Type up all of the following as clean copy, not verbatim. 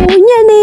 Unya ni,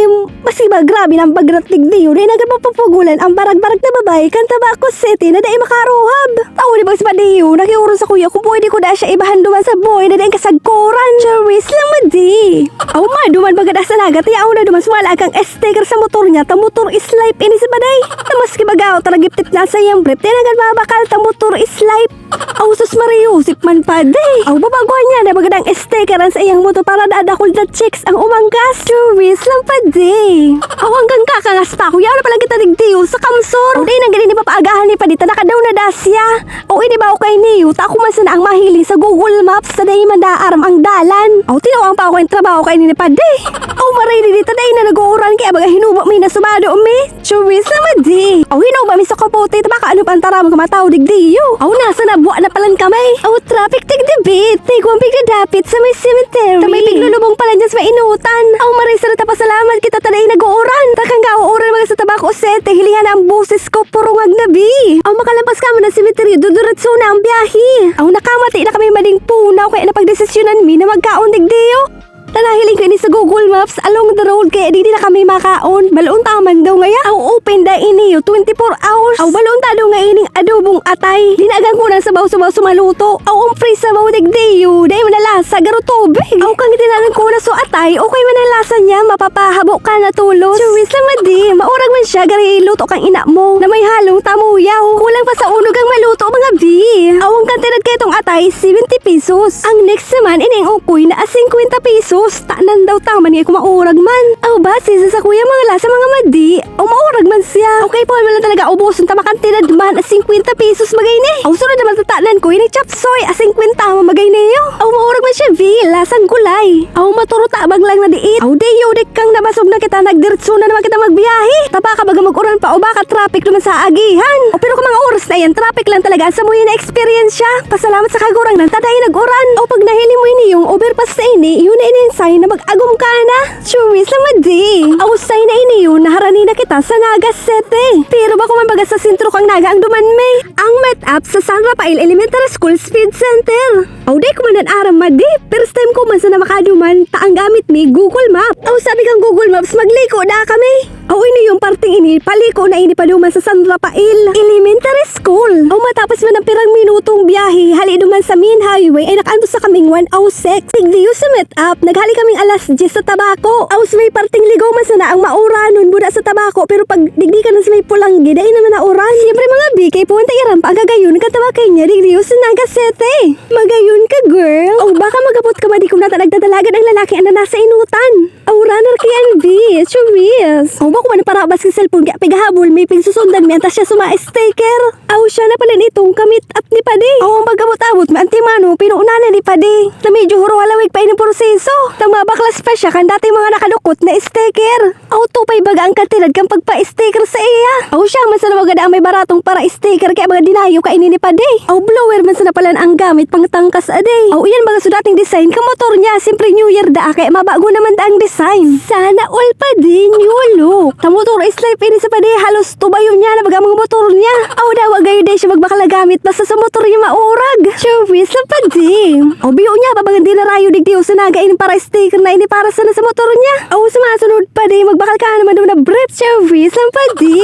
masiba grabe ng bagratlig diyo. Dahil nagpapapugulan ang barag-barag na babae kan Tabaco City na dahil makaruhab. Tao di ba sa diyo, nakiuron sa kuya kung pwede ko da siya ibahan duman sa boy na dahil kasagkuran. Charis lang madi. Aw ma, duman bagad sa nagat. Yaw na duman sumala kang sticker sa motor niya. Ta motor is life ini sa baday. Tamas kibagaw, taragiptit na sa iyang brief. Dahil nagbabakal ta motor is life. Aw sus Mariusip man pa day. Aw babaguhan niya na bagad ang stickeran sa iyang motor para daadakol na chicks ang umanggas. Charis lang pa day. Aw hanggang kakangas pa ako. Yaw na palang kita digdiyo sa kamsor. Aw day nang ganyan ni papaagahan ni Padita. Nakadaw na dasya. Aw ini ba ako kay niyo? Ta ako man sana ang mahiling sa Google Maps. Sa day man daaram ang dalan. Aw tinawang pa ako yung trabaho kay ni Paday. Aw maray dito day na nag-uuran kaya baga hinuba mi na sumado umi. Charis lang madi. Aw hinuba mi sa kapote. Tabaka ano pantaram kamataw digdiyo. Aw nasa nabuwa na palang kamay. Aw traffic tigdebit. Tigwang pigdadapit sa may cemetery. Tamay piglulubong pala dyan sa may inutan. Aw maray sa natapasalamat kita taday nag-uuran. Takang gauuran mga sa Tabaco City. Hilihan ang buses ko purungag na bi. Aw makalampas ka mo ng cemetery. Duduratso na ang biyahe. Aw nakamati na kami mading punaw kaya napagdesisyonan mi na magkaon digdiyo. Tanahiling ko ini sa Google Maps along the road kaya di na kami makaon. Balon taman daw ngaya. Aw open da ini 24 hours. Aw balon ta daw nga ining adobong atay. Dinagang ko na sabaw-sabaw sumaluto. Aw free sa baw digdiyo. Dahil manalasa garo tubig. Aw kang dinagang ko na so atay. Okay manalasa niya mapapahabo ka na tulos. Charis lang madi. Maurag man siya gari luto kang ina mo na may halong tamuyaw. Kulang pa sa unog ang maluto mga bi. Aw ang kantinad kay itong atay 70 pesos. Ang next naman ining ukoy na 50 pesos. Tanan daw taman niya kung maurag man. Aw ba, sisa sa kuya mga lasa mga madi. Aw maurag man siya. Okay po, wala talaga ubuson tamakan tinad man 50 pesos magay ni. Aw sunod naman tatanan ko, ini chop soy 50 magay niyo. Aw maurag man siya, Vi, lasang gulay. Aw maturo tabang lang na diit. Aw deyo dik kang nabasog na kita, nagdiretso na naman kita magbiyahe. Taba ka baga mag-uran pa o baka traffic naman sa agihan. O pero kung mga oras na yan, traffic lang talaga sa mo yun na experience siya. Pasalamat sa kagurang ng taday nag-uran. O pag nahili mo ini yung overpass na ini, yun na sign na mag-agum ka na. Charis lang madi. Aw sign na ini yun, naharani na kita sa Naga City. Pero ba kumabaga sa sentro kang Naga ang duman may? Ang met up sa San Rafael Elementary School Speed Center. Aw day kumanan aram madi. First time ko man sa na makaduman, taang gamit mi Google Map. Aw sabi kang Google Maps, magliko da kami. Aw ini yung parting ini, paliko na ini paduman sa San Rafael Elementary School. Aw matapos man ang pirang minutong biyahe, hali duman sa main highway ay nakaanto sa kaming 106. Tigdiyo sa met up, naghali kaming alas 10 sa Tabaco. Aw sa may parting ligaw man sana ang mauranon buda sa Tabaco, pero pag digdi ka na sa may Pulanggi, dahil naman nauran. Siyempre mga bikay, pumunta iran pa ang gagayon ka tabakay niya, digdiyo sa Naga City. Magayon ka girl. Aw baka magabot ka madi kung nagdadalagan ang lalaki na nasa inutan. Aw runner kiyan bi, charis. Aw ba kung parabas sa cellphone kaya pigahabol, may pigsusundan mi antas siya suma-sticker. Aw siya na pala nitong kamit up ni Padi. Aw ang pagabot-abot ma antimano, pinuunanan ni Padi. Na medyo huro halawig pa ining proseso. Tama baklas pa siya kan dati mga nakadukot na sticker. Aw tupay baga ang kantinad kang pagpa-sticker sa iya. Aw siya man sa magada ang may baratong para sticker kaya mga dinayo ka ini ni Padi. Aw blower man sa napalan ang gamit pang tangkas aday. Aw iyan mga sudating design ka motor niya, siyempre New Year da kaya mabago naman da ang design. Sana all Padi new look. Motor is life ini sa Padi, halos tubayo niya na baga mga motor niya. Aw daw gayo day siya magbakala gamit basta sa motor niya maurag. Charis sa Padi. Aw biyo niya babagan din na rayo digdiyo sa Naga ini para sticker na ini para sana sa motor niya. Aw sumasunod Padi, magbakal ka naman daw na brief. Charis ang Padi.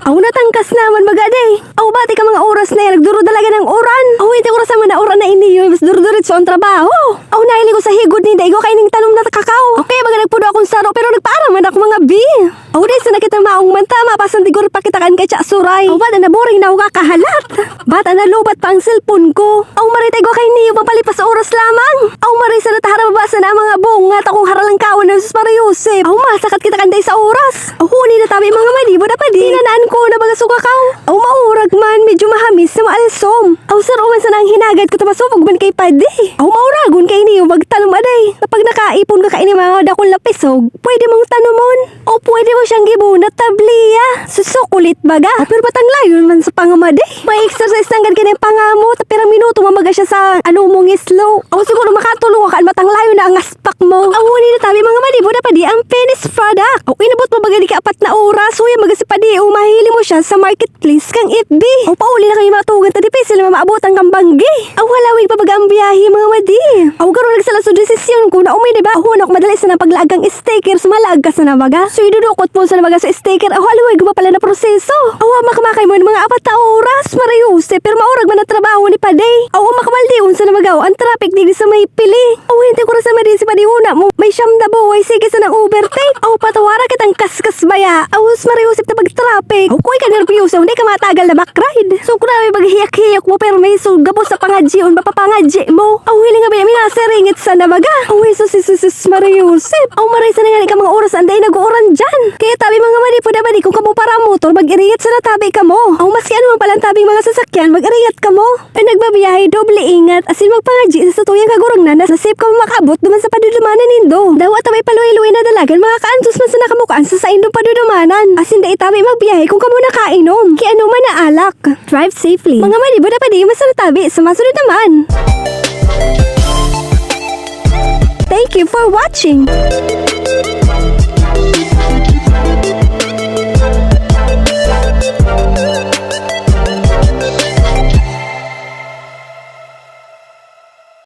Aw natangkas naman baga day. Aw bati ka mga oras na yan, nagduro talaga ng oran. Aw hindi oras naman na oran na ini yun, mas duro-durit sa ang trabaho. Aw naili ko sa higod ni Daigo kay ning tanong na kakao. Okay baga nagpudo akong saro pero nagpaaraman ako mga bi. Aw day sa nakita maong manta, mapasan tigor pakitakan kay Cha Suray. Aw bata na boring na ako kakahalat. Bata na lubat pa ang cellphone ko. Aw maritay ko kay niyo papalipas sa oras lamang. Aw maray sa natahara mabasa na mga bungat akong haralang kawan ng sus para Yusef. Aw masakat kita kanday sa oras. Aw huni na tabi mga madibo na Padi. Tinanaan ko na baga sugakaw. Aw maurag man, medyo mahamis na maalsom. Aw saruman sa nang hinagad ko tapasupag man kay Padi. Aw mauragon kay niyo magtalom aday. Kapag nakaipon ka kaini mga dakol na pisog, pwede mong tanumon. O pwede mo siyang gibunat tabliya. Susukulit traffic baga. Pero batang layo man sa pangamadi. May exercise nanggan ka ng pangamo. Tapirang minuto mamaga siya sa mong slow. O siguro makatulong ka matang layo na ang aspak mo. Awuni na tabi mga madi. Buda pa di ang finished product. O inabot mo baga di ka 4 na oras. Huya magasipadi. O mahili mo siya sa marketplace kang FB. O pauli na kayo matugan. Tadi pa sila maabutan kang banggi. Aw halawig pa baga ang biyahe mga madi. Aw garo nagsalas sa desisyon ko na umay diba? Hunok madali sa napaglagang sticker. Sumalag ka sa nabaga. So idudukot mo sa nabaga sa sticker. Aw halawig pa pala na proseso. Aw makamakay mo ng mga 4 na oras. Marayuse. Pero maurag man ang trabaho ni Paday. Aw makamaldiun sa nabagaw. Ang traffic di sa may pili. Aw hindi ko na sa madi si Padihuna mo. May siyam na buhay. Sige sa nang overtake. Aw patawara kitang kaskas baya. Aw marayusip na pag-traffic. Aw kuy ka nervyoso. Hindi ka matagal na backride. So grabe maghiyak-hiyak mo pero may sulgabos sa pangadjion. Mapapangadji mo. Aw hili nga ba minasaringit sa nabaga. Aw sus marayusip. Aw maray sa nangyari ka mga oras anday nag-uuran dyan. Kaya tabi mga madi po na madi kung kamo para motor mag-iriyat sa natabi ka mo. Aw maski ano man palang tabing mga sasakyan mag-iriyat ka mo. Ay nagbabiyahe doble ingat asin magpangadji sa tuyang kagurang na nasa safe ka mo makabot duman sa padudumanan nindo. Daw at may paluwi-luwi na dalagan mga kaantos man sa nakamukaan sa indong padudumanan. Asin da itabi magbiyahe kung kamo nakainom. Kaya ano man na alak. Drive safely. Mga madi buda pa di mas sa natabi sa masunod naman. Thank you for watching.